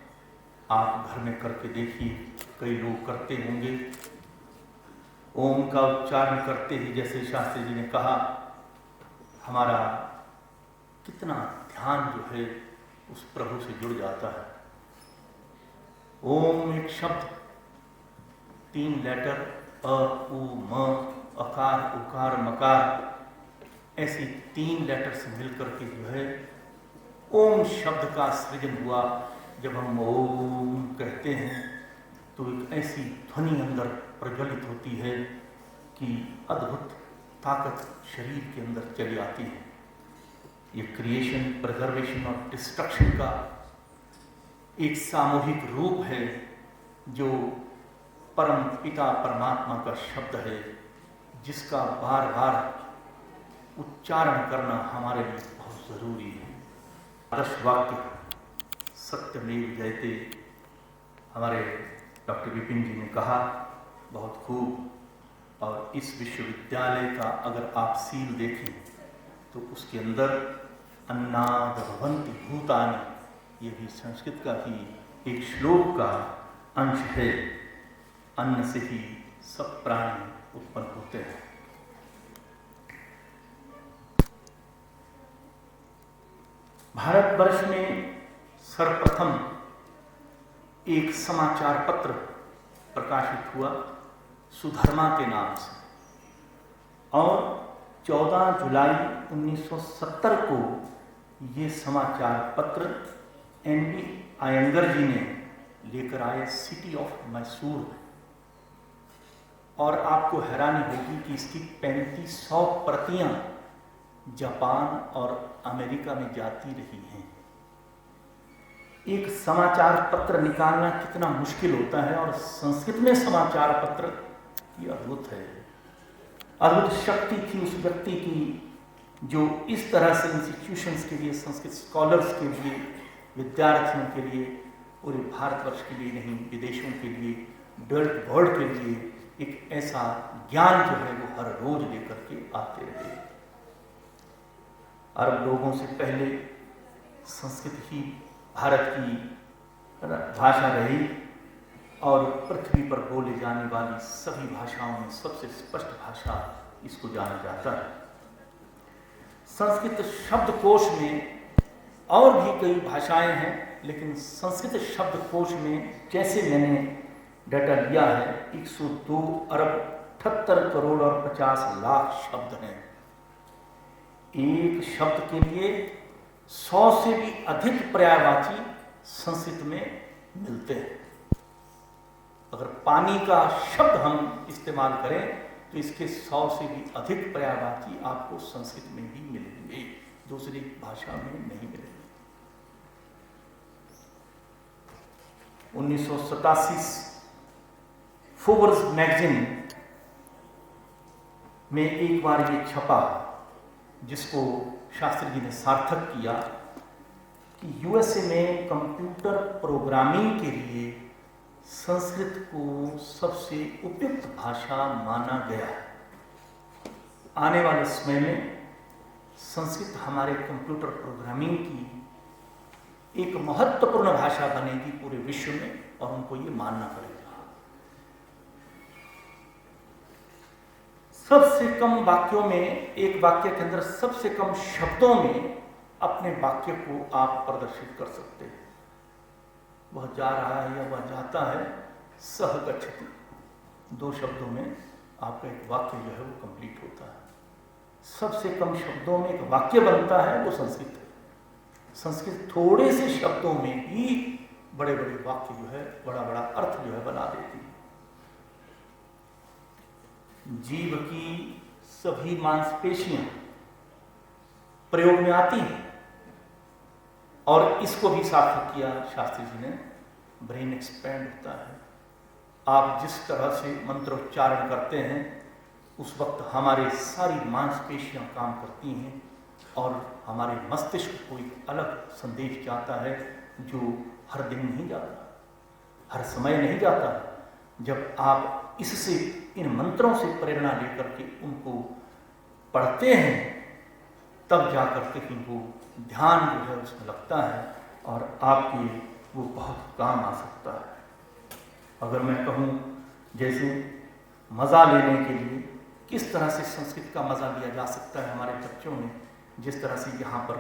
आप घर में करके देखिए, कई लोग करते होंगे। ओम का उच्चारण करते ही जैसे शास्त्री जी ने कहा, हमारा कितना ध्यान जो है उस प्रभु से जुड़ जाता है। ओम एक शब्द, 3 लेटर अ, उ, म, अकार, उकार, मकार, ऐसी 3 लेटर से मिलकर के जो है ओम शब्द का सृजन हुआ। जब हम ओम कहते हैं तो एक ऐसी ध्वनि अंदर प्रज्वलित होती है कि अद्भुत ताकत शरीर के अंदर चली आती है। ये क्रिएशन, प्रिजर्वेशन और डिस्ट्रक्शन का एक सामूहिक रूप है जो परम पिता परमात्मा का शब्द है, जिसका बार बार उच्चारण करना हमारे लिए बहुत जरूरी है। आदर्श वाक्य सत्यमेव जयते, हमारे डॉक्टर विपिन जी ने कहा, बहुत खूब। और इस विश्वविद्यालय का अगर आप सील देखें तो उसके अंदर अन्नाद भवन्ति भूतानि, ये भी संस्कृत का ही एक श्लोक का अंश है। अन्न से ही सब प्राणी उत्पन्न होते हैं। भारतवर्ष में सर्वप्रथम एक समाचार पत्र प्रकाशित हुआ सुधर्मा के नाम से, और 14 जुलाई 1970 को ये समाचार पत्र NB अयंगर जी ने लेकर आए सिटी ऑफ मैसूर में। और आपको हैरानी होगी कि इसकी 3500 प्रतियां जापान और अमेरिका में जाती रही हैं। एक समाचार पत्र निकालना कितना मुश्किल होता है, और संस्कृत में समाचार पत्र ये अद्भुत है। अद्भुत शक्ति थी उस व्यक्ति की जो इस तरह से इंस्टीट्यूशंस के लिए, संस्कृत स्कॉलर्स के लिए, विद्यार्थियों के लिए, पूरे भारतवर्ष के लिए नहीं, विदेशों के लिए, वर्ल्ड के लिए एक ऐसा ज्ञान जो है वो हर रोज लेकर के आते रहे। अरब लोगों से पहले संस्कृत ही भारत की भाषा रही, और पृथ्वी पर बोले जाने वाली सभी भाषाओं में सबसे स्पष्ट भाषा इसको जाना जाता है। संस्कृत शब्दकोश में और भी कई भाषाएं हैं, लेकिन संस्कृत शब्दकोश में जैसे मैंने डाटा लिया है 102 अरब 78 करोड़ और 50 लाख शब्द हैं। एक शब्द के लिए 100 से भी अधिक पर्यायवाची संस्कृत में मिलते हैं। अगर पानी का शब्द हम इस्तेमाल करें तो इसके 100 से भी अधिक पर्यायवाची आपको संस्कृत में भी मिलेंगे, दूसरी भाषा में नहीं मिलेंगे। 1987 फोर्ब्स मैगजीन में एक बार ये छपा, जिसको शास्त्री जी ने सार्थक किया कि यूएसए में कंप्यूटर प्रोग्रामिंग के लिए संस्कृत को सबसे उपयुक्त भाषा माना गया। आने वाले समय में संस्कृत हमारे कंप्यूटर प्रोग्रामिंग की एक महत्वपूर्ण भाषा बनेगी पूरे विश्व में, और उनको ये मानना पड़ेगा। सबसे कम वाक्यों में, एक वाक्य के अंदर सबसे कम शब्दों में अपने वाक्य को आप प्रदर्शित कर सकते हैं। वह जा रहा है या वह जाता है, सह गच्छति, 2 शब्दों में आपका एक वाक्य जो है वो कंप्लीट होता है। सबसे कम शब्दों में एक वाक्य बनता है वो संस्कृत है। संस्कृत थोड़े से शब्दों में ही बड़े बड़े वाक्य जो है, बड़ा बड़ा अर्थ जो है बना देती है। जीव की सभी मांसपेशियां प्रयोग में आती हैं और इसको भी सार्थक किया शास्त्री जी ने। ब्रेन एक्सपेंड होता है। आप जिस तरह से मंत्रोच्चारण करते हैं उस वक्त हमारे सारी मांसपेशियां काम करती हैं और हमारे मस्तिष्क को एक अलग संदेश जाता है जो हर दिन नहीं जाता, हर समय नहीं जाता। जब आप इससे, इन मंत्रों से प्रेरणा लेकर के उनको पढ़ते हैं तब जाकर के वो ध्यान जो है उसमें लगता है और आपके वो बहुत काम आ सकता है। अगर मैं कहूँ जैसे मज़ा लेने के लिए किस तरह से संस्कृत का मज़ा लिया जा सकता है, हमारे बच्चों ने जिस तरह से यहाँ पर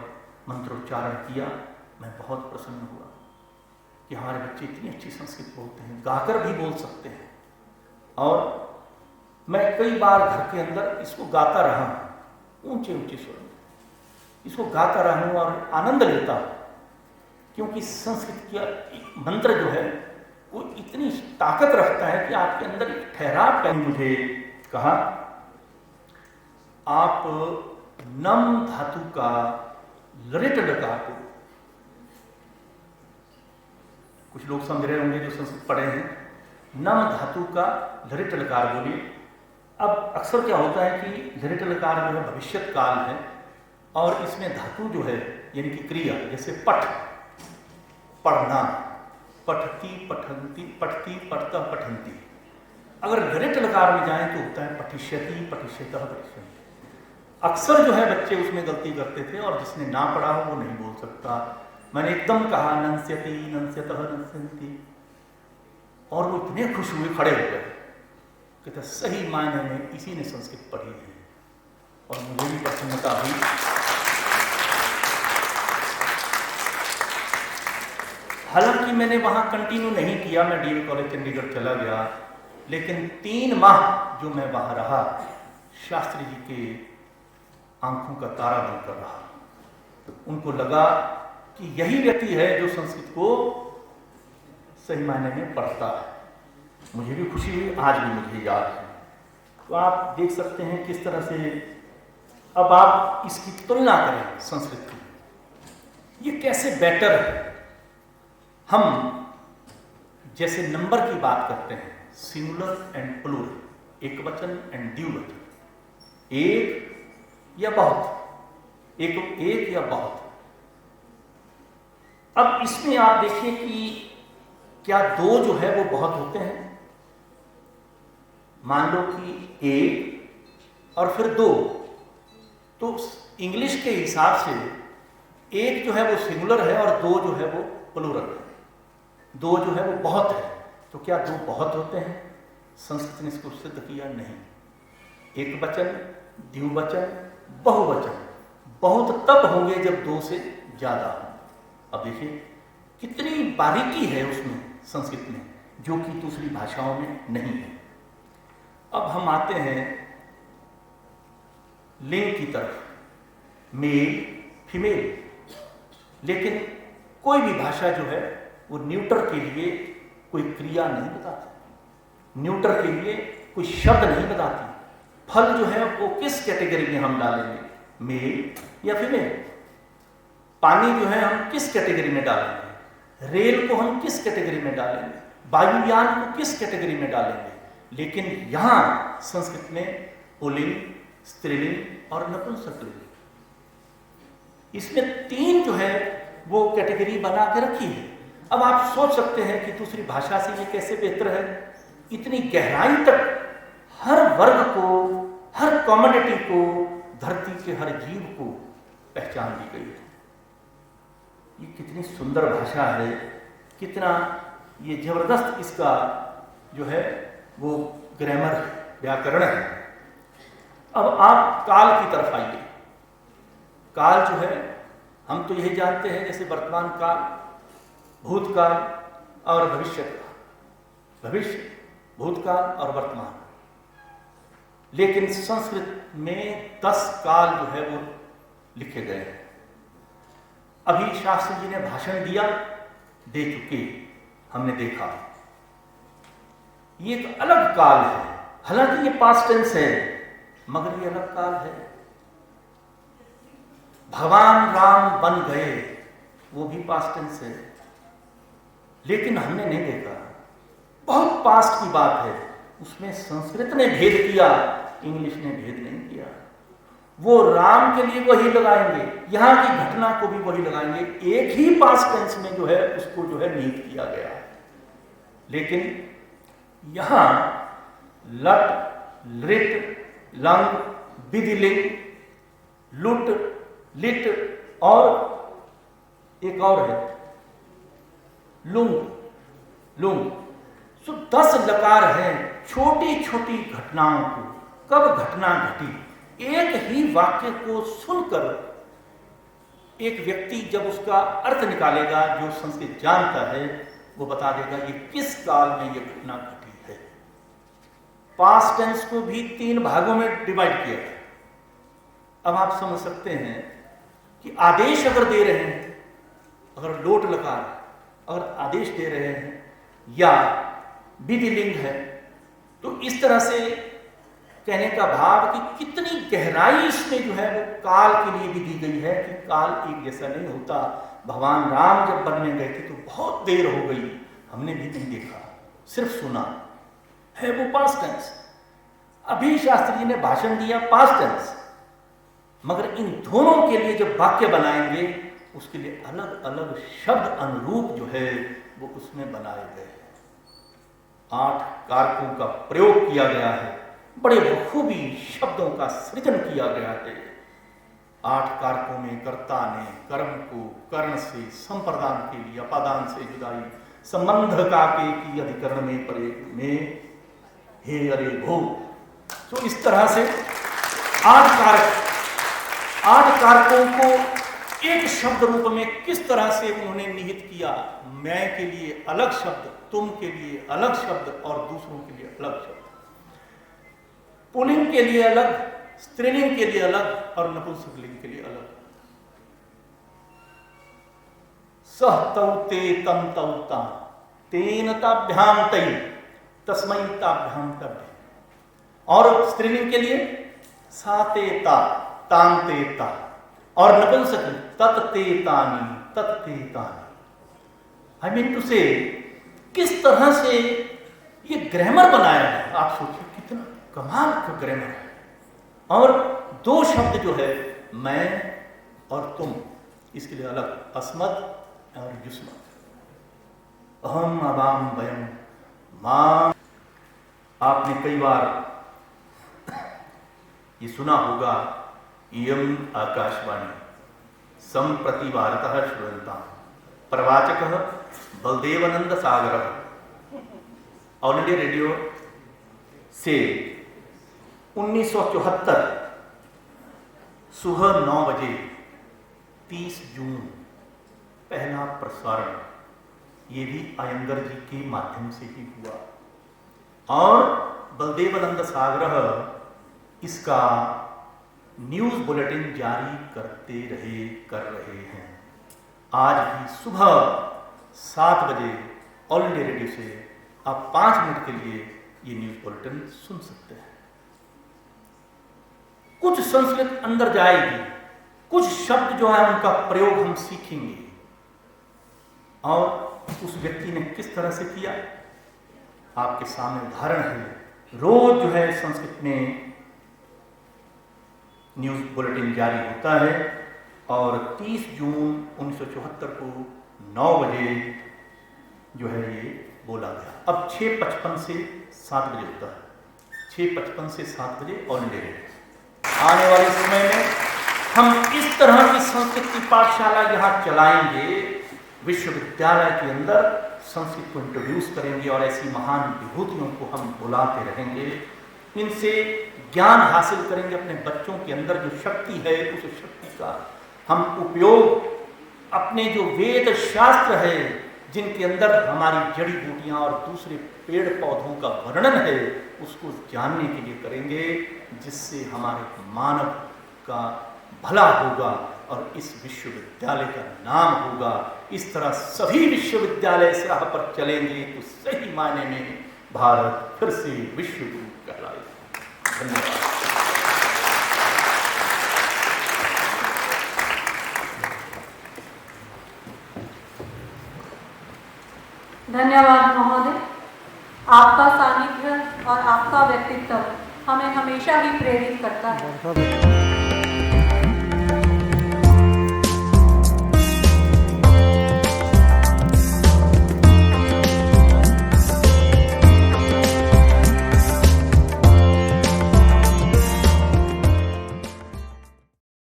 मंत्रोच्चारण किया, मैं बहुत प्रसन्न हुआ कि हमारे बच्चे इतनी अच्छी संस्कृत बोलते हैं, गाकर भी बोल सकते हैं। और मैं कई बार घर के अंदर इसको गाता रहा हूँ, ऊंचे ऊंचे स्वर में इसको गाता रहा हूँ और आनंद लेता हूँ, क्योंकि संस्कृत का मंत्र जो है वो इतनी ताकत रखता है कि आपके अंदर एक ठहराव का। मुझे कहा आप नम धातु का लरित लकार को, कुछ लोग समझ रहे होंगे जो संस्कृत पढ़े हैं, नम धातु का लरित लकार बोलिए। अब अक्सर क्या होता है कि लरित लकार जो है भविष्यत काल है और इसमें धातु जो है यानी कि क्रिया, जैसे पठ, पढ़ना, पठती पठंती, पठती पढ़ता पठंती। अगर लरित लकार में जाएं तो होता है पठिष्यति पठिष्यतः पठिष्यन्ति। अक्सर जो है बच्चे उसमें गलती करते थे और जिसने ना पढ़ा हो वो नहीं बोल सकता। मैंने एकदम कहा नंस्यति नंस्यतः नंस्यन्ति और वो इतने खुश हुए, खड़े हो गए, कहते सही मायने में इसी ने संस्कृत पढ़ी है। और मुझे भी प्रसन्नता हुई। हालांकि मैंने वहां कंटिन्यू नहीं किया, मैं डीएवी कॉलेज चंडीगढ़ चला गया, लेकिन 3 माह जो मैं वहां रहा, शास्त्री जी के आंखों का तारा बनकर रहा। उनको लगा कि यही व्यक्ति है जो संस्कृत को सही मायने में पढ़ता है। मुझे भी खुशी हुई, आज भी मुझे याद है। तो आप देख सकते हैं किस तरह से अब आप इसकी तुलना करें संस्कृत की, ये कैसे बेटर है। हम जैसे नंबर की बात करते हैं, सिंगुलर एंड प्लूरल, एक वचन एंड द्विवचन, एक या बहुत, एक या बहुत। अब इसमें आप देखिए कि क्या 2 जो है वो बहुत होते हैं। मान लो कि 1 और फिर 2, तो इंग्लिश के हिसाब से 1 जो है वो सिंगुलर है और 2 जो है वो प्लूरल है। 2 जो है वो बहुत है, तो क्या 2 बहुत होते हैं? संस्कृत ने इसको सिद्ध किया नहीं। एक वचन, द्विवचन, बहुवचन बहुत तब होंगे जब 2 से ज्यादा हो। अब देखिए कितनी बारीकी है उसमें संस्कृत में, जो कि दूसरी भाषाओं में नहीं है। अब हम आते हैं लिंग की तरफ, मेल फीमेल, लेकिन कोई भी भाषा जो है वो न्यूटर के लिए कोई क्रिया नहीं बताती, न्यूटर के लिए कोई शब्द नहीं बताती। फल जो है वो किस कैटेगरी में हम डालेंगे, मेल या फीमेल। पानी जो है हम किस कैटेगरी में डालेंगे, रेल को हम किस कैटेगरी में डालेंगे, वायुयान को किस कैटेगरी में डालेंगे। लेकिन यहां संस्कृत में पुल्लिंग, स्त्रीलिंग और नपुंसकलिंग, इसमें 3 जो है वो कैटेगरी बना के रखी है। अब आप सोच सकते हैं कि दूसरी भाषा से ये कैसे बेहतर है। इतनी गहराई तक हर वर्ग को, हर कम्युनिटी को, धरती के हर जीव को पहचान दी गई है। ये कितनी सुंदर भाषा है, कितना ये जबरदस्त इसका जो है वो ग्रामर व्याकरण है। अब आप काल की तरफ आइए। काल जो है हम तो यही जानते हैं जैसे वर्तमान काल, भूतकाल और भविष्य काल, भविष्य, भूतकाल और वर्तमान। लेकिन संस्कृत में 10 काल जो है वो लिखे गए हैं। अभी शास्त्री जी ने भाषण दिया, दे चुके, हमने देखा। ये एक अलग काल है, हालांकि ये पास्ट टेंस है मगर ये अलग काल है। भगवान राम बन गए वो भी पास्ट टेंस है, लेकिन हमने नहीं देखा, बहुत पास्ट की बात है। उसमें संस्कृत ने भेद किया, इंग्लिश ने भेद नहीं किया। वो राम के लिए वही लगाएंगे, यहाँ की घटना को भी वही लगाएंगे, एक ही पास्ट टेंस में जो है उसको जो है निहित किया गया है। लेकिन यहाँ लट, लृट, लंग, विधिलिंग, लुट, लिट और एक और है लुंग, लुंग। सो 10 लकार हैं छोटी छोटी घटनाओं को। कब घटना घटी, एक ही वाक्य को सुनकर एक व्यक्ति जब उसका अर्थ निकालेगा, जो संस्कृत जानता है वो बता देगा ये किस काल में ये घटना घटी है। पास्ट टेंस को भी 3 भागों में डिवाइड किया है। अब आप समझ सकते हैं कि आदेश अगर दे रहे हैं, अगर लोट लकार अगर आदेश दे रहे हैं या विधिलिंग है, तो इस तरह से कहने का भाव कि कितनी गहराई इसमें जो है वो काल के लिए भी दी गई है कि काल एक जैसा नहीं होता। भगवान राम जब बनने गए थे तो बहुत देर हो गई, हमने भी नहीं देखा, सिर्फ सुना है, वो पास्ट टेंस। अभी शास्त्री जी ने भाषण दिया पास्ट टेंस, मगर इन दोनों के लिए जब वाक्य बनाएंगे उसके लिए अलग अलग शब्द अनुरूप जो है वो उसमें बनाए गए हैं। 8 कारकों का प्रयोग किया गया है, बड़े बखूबी शब्दों का सृजन किया गया है। 8 कारकों में कर्ता ने कर्म को कर्ण से, संप्रदान के लिए अपादान से जुदाई, संबंध का के की अधिकरण में परे में हे अरे भो। तो इस तरह से 8 कारकों को एक शब्द रूप में किस तरह से उन्होंने निहित किया। मैं के लिए अलग शब्द, तुम के लिए अलग शब्द और दूसरों के लिए अलग शब्द, पुल्लिंग के लिए अलग, स्त्रीलिंग के लिए अलग और नपुंसकलिंग के लिए अलग। सह तौ ते तम तौ ता तेन ताभ्याम तै तस्मै ताभ्याम तभ्य। और स्त्रीलिंग के लिए सा ते ता ताम ते ता और नपुंसक तत ते तानी तत ते तानी। आई मीन टू से किस तरह से ये ग्रामर बनाया है, आप सोचिए कितना कमाल का ग्रामर है। और 2 शब्द जो है मैं और तुम, इसके लिए अलग अस्मत् और युष्मत्। अहम अवाम वयम मां। आपने कई बार ये सुना होगा, इयम आकाशवाणी संप्रति भारतः श्रूयन्ताम्। प्रवाचकः बलदेवानंद सागरः। ऑल इंडिया रेडियो से 1974 सुबह 9 बजे 30 जून पहला प्रसारण, ये भी अयंगर जी के माध्यम से ही हुआ। और बलदेवानंद सागरः इसका न्यूज बुलेटिन जारी कर रहे हैं। आज भी सुबह 7 बजे ऑल इंडिया रेडियो से आप 5 मिनट के लिए ये न्यूज बुलेटिन सुन सकते हैं। कुछ संस्कृत अंदर जाएगी, कुछ शब्द जो है उनका प्रयोग हम सीखेंगे। और उस व्यक्ति ने किस तरह से किया, आपके सामने उदाहरण है। रोज जो है संस्कृत में न्यूज बुलेटिन जारी होता है और 30 जून 1974 को 9 बजे जो है ये बोला गया। अब 6:55 से 7 बजे होता है, 6:55 से 7 बजे ऑल इंडिया रेडियो। आने वाले समय में हम इस तरह की संस्कृत की पाठशाला यहाँ चलाएंगे, विश्वविद्यालय के अंदर संस्कृत को इंट्रोड्यूस करेंगे और ऐसी महान विभूतियों को हम बुलाते रहेंगे। इनसे ज्ञान हासिल करेंगे, अपने बच्चों के अंदर जो शक्ति है उस शक्ति का हम उपयोग अपने जो वेद शास्त्र है, जिनके अंदर हमारी जड़ी बूटियां और दूसरे पेड़ पौधों का वर्णन है, उसको जानने के लिए करेंगे, जिससे हमारे मानव का भला होगा और इस विश्वविद्यालय का नाम होगा। इस तरह सभी विश्वविद्यालय से राह पर चलेंगे तो सही मायने में भारत फिर से विश्व गुरु कहलाएगा। धन्यवाद। धन्यवाद महोदय। आपका सानिध्य और आपका व्यक्तित्व हमें हमेशा ही प्रेरित करता है।